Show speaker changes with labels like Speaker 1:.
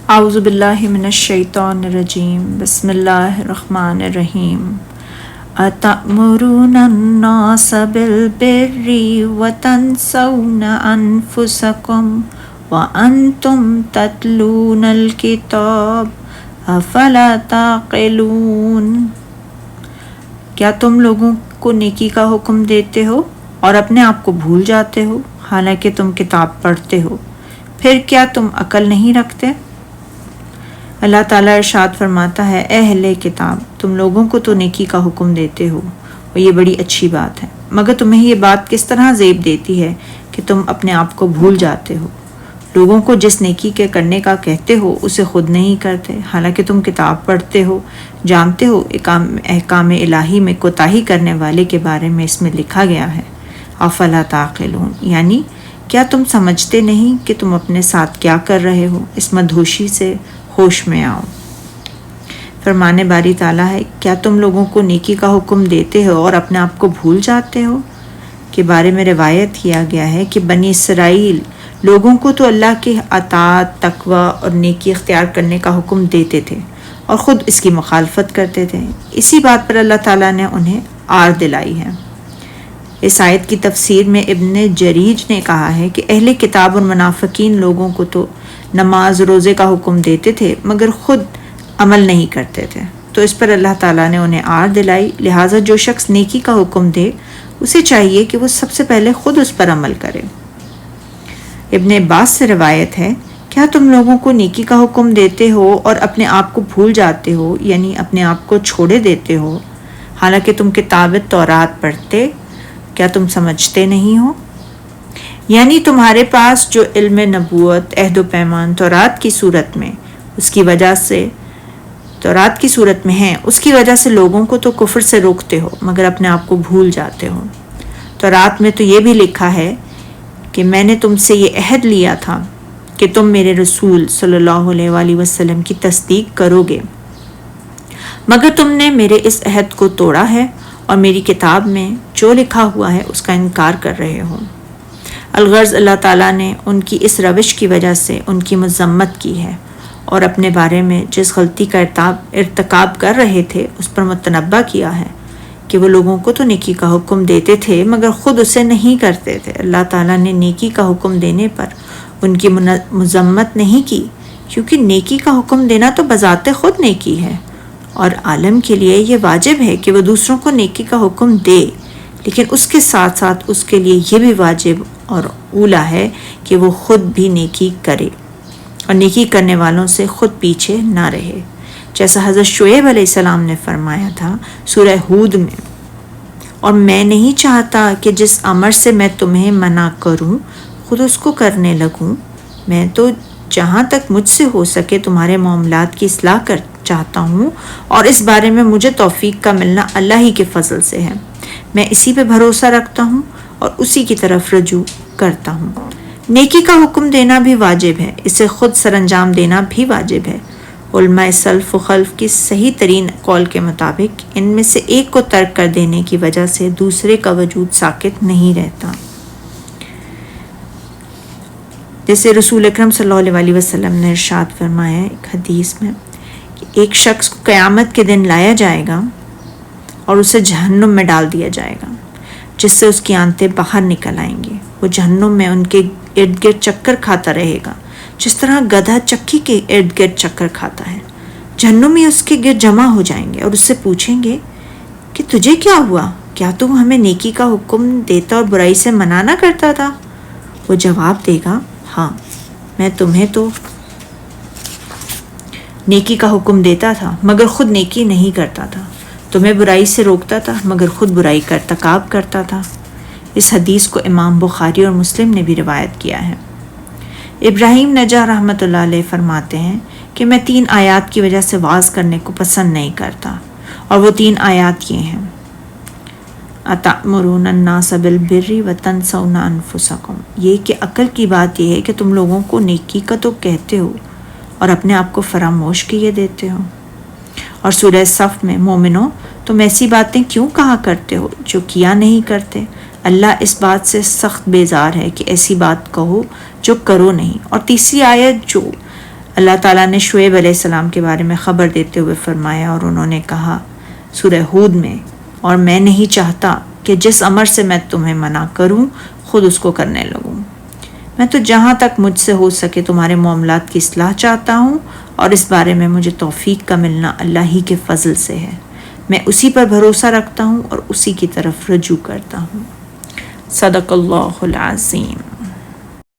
Speaker 1: اعوذ باللہ من الشیطان الرجیم بسم اللہ الرحمن الرحیم اتأمرون الناس بالبر وتنسون انفسکم وانتم تتلون الکتاب افلا تعقلون۔ کیا تم لوگوں کو نیکی کا حکم دیتے ہو اور اپنے آپ کو بھول جاتے ہو حالانکہ تم کتاب پڑھتے ہو، پھر کیا تم عقل نہیں رکھتے؟ اللہ تعالیٰ ارشاد فرماتا ہے، اے اہل کتاب، تم لوگوں کو تو نیکی کا حکم دیتے ہو اور یہ بڑی اچھی بات ہے، مگر تمہیں یہ بات کس طرح زیب دیتی ہے کہ تم اپنے آپ کو بھول جاتے ہو۔ لوگوں کو جس نیکی کے کرنے کا کہتے ہو اسے خود نہیں کرتے، حالانکہ تم کتاب پڑھتے ہو، جانتے ہو احکام الہی میں کوتاہی کرنے والے کے بارے میں اس میں لکھا گیا ہے۔ افلا تعقلون، یعنی کیا تم سمجھتے نہیں کہ تم اپنے ساتھ کیا کر رہے ہو؟ اس مدہوشی سے ہوش میں آؤ۔ فرمانے باری تعالیٰ ہے، کیا تم لوگوں کو نیکی کا حکم دیتے ہو اور اپنے آپ کو بھول جاتے ہو؟ کے بارے میں روایت کیا گیا ہے کہ بنی اسرائیل لوگوں کو تو اللہ کی اطاعت، تقوی اور نیکی اختیار کرنے کا حکم دیتے تھے اور خود اس کی مخالفت کرتے تھے۔ اسی بات پر اللہ تعالیٰ نے انہیں آر دلائی ہے۔ اس آیت کی تفسیر میں ابن جریج نے کہا ہے کہ اہل کتاب اور منافقین لوگوں کو تو نماز روزے کا حکم دیتے تھے مگر خود عمل نہیں کرتے تھے، تو اس پر اللہ تعالیٰ نے انہیں آر دلائی، لہٰذا جو شخص نیکی کا حکم دے اسے چاہیے کہ وہ سب سے پہلے خود اس پر عمل کرے۔ ابن عباس سے روایت ہے، کیا تم لوگوں کو نیکی کا حکم دیتے ہو اور اپنے آپ کو بھول جاتے ہو، یعنی اپنے آپ کو چھوڑے دیتے ہو حالانکہ تم کتاب تورات پڑھتے؟ کیا تم سمجھتے نہیں ہو؟ یعنی تمہارے پاس جو علم نبوت، عہد و پیمان تورات کی صورت میں ہیں، اس کی وجہ سے لوگوں کو تو کفر سے روکتے ہو مگر اپنے آپ کو بھول جاتے ہو۔ تورات میں تو یہ بھی لکھا ہے کہ میں نے تم سے یہ عہد لیا تھا کہ تم میرے رسول صلی اللہ علیہ وآلہ وسلم کی تصدیق کرو گے، مگر تم نے میرے اس عہد کو توڑا ہے اور میری کتاب میں جو لکھا ہوا ہے اس کا انکار کر رہے ہو۔ الغرض اللہ تعالیٰ نے ان کی اس روش کی وجہ سے ان کی مذمت کی ہے اور اپنے بارے میں جس غلطی کا ارتکاب کر رہے تھے اس پر متنبہ کیا ہے کہ وہ لوگوں کو تو نیکی کا حکم دیتے تھے مگر خود اسے نہیں کرتے تھے۔ اللہ تعالیٰ نے نیکی کا حکم دینے پر ان کی مذمت نہیں کی، کیونکہ نیکی کا حکم دینا تو بذات خود نیکی ہے اور عالم کے لیے یہ واجب ہے کہ وہ دوسروں کو نیکی کا حکم دے، لیکن اس کے ساتھ ساتھ اس کے لیے یہ بھی واجب اور اولا ہے کہ وہ خود بھی نیکی کرے اور نیکی کرنے والوں سے خود پیچھے نہ رہے، جیسا حضرت شعیب علیہ السلام نے فرمایا تھا سورہ ہود میں، اور میں نہیں چاہتا کہ جس امر سے میں تمہیں منع کروں خود اس کو کرنے لگوں، میں تو جہاں تک مجھ سے ہو سکے تمہارے معاملات کی اصلاح چاہتا ہوں اور اس بارے میں مجھے توفیق کا ملنا اللہ ہی کے فضل سے ہے، میں اسی پہ بھروسہ رکھتا ہوں اور اسی کی طرف رجوع کرتا ہوں۔ نیکی کا حکم دینا بھی واجب ہے، اسے خود سر انجام دینا بھی واجب ہے۔ علماء سلف و خلف کی صحیح ترین قول کے مطابق ان میں سے ایک کو ترک کر دینے کی وجہ سے دوسرے کا وجود ساکت نہیں رہتا۔ جیسے رسول اکرم صلی اللہ علیہ وسلم نے ارشاد فرمایا ایک حدیث میں کہ ایک شخص کو قیامت کے دن لایا جائے گا اور اسے جہنم میں ڈال دیا جائے گا، جس سے اس کی آنتیں باہر نکل آئیں گی۔ وہ جہنم میں ان کے ارد گرد چکر کھاتا رہے گا، جس طرح گدھا چکی کے ارد گرد چکر کھاتا ہے۔ جہنمی اس کے گرد جمع ہو جائیں گے اور اس سے پوچھیں گے کہ تجھے کیا ہوا؟ کیا تم ہمیں نیکی کا حکم دیتا اور برائی سے منع نہ کرتا تھا؟ وہ جواب دے گا، ہاں، میں تمہیں تو نیکی کا حکم دیتا تھا مگر خود نیکی نہیں کرتا تھا، تمہیں برائی سے روکتا تھا مگر خود برائی کا ارتکاب کرتا تھا۔ اس حدیث کو امام بخاری اور مسلم نے بھی روایت کیا ہے۔ ابراہیم نجار رحمۃ اللہ علیہ فرماتے ہیں کہ میں 3 آیات کی وجہ سے وعظ کرنے کو پسند نہیں کرتا، اور وہ 3 آیات یہ ہیں، اتأمرون الناس بالبر وتنسون انفسکم، یہ کہ عقل کی بات یہ ہے کہ تم لوگوں کو نیکی کا تو کہتے ہو اور اپنے آپ کو فراموش کیے دیتے ہو۔ اور سورہ صف میں، مومنوں تم ایسی باتیں کیوں کہا کرتے ہو جو کیا نہیں کرتے؟ اللہ اس بات سے سخت بیزار ہے کہ ایسی بات کہو جو کرو نہیں۔ اور تیسری آیت جو اللہ تعالیٰ نے شعیب علیہ السلام کے بارے میں خبر دیتے ہوئے فرمایا، اور انہوں نے کہا سورہ ہود میں، اور میں نہیں چاہتا کہ جس امر سے میں تمہیں منع کروں خود اس کو کرنے لگوں، میں تو جہاں تک مجھ سے ہو سکے تمہارے معاملات کی اصلاح چاہتا ہوں، اور اس بارے میں مجھے توفیق کا ملنا اللہ ہی کے فضل سے ہے، میں اسی پر بھروسہ رکھتا ہوں اور اسی کی طرف رجوع کرتا ہوں۔ صدق اللہ العظیم۔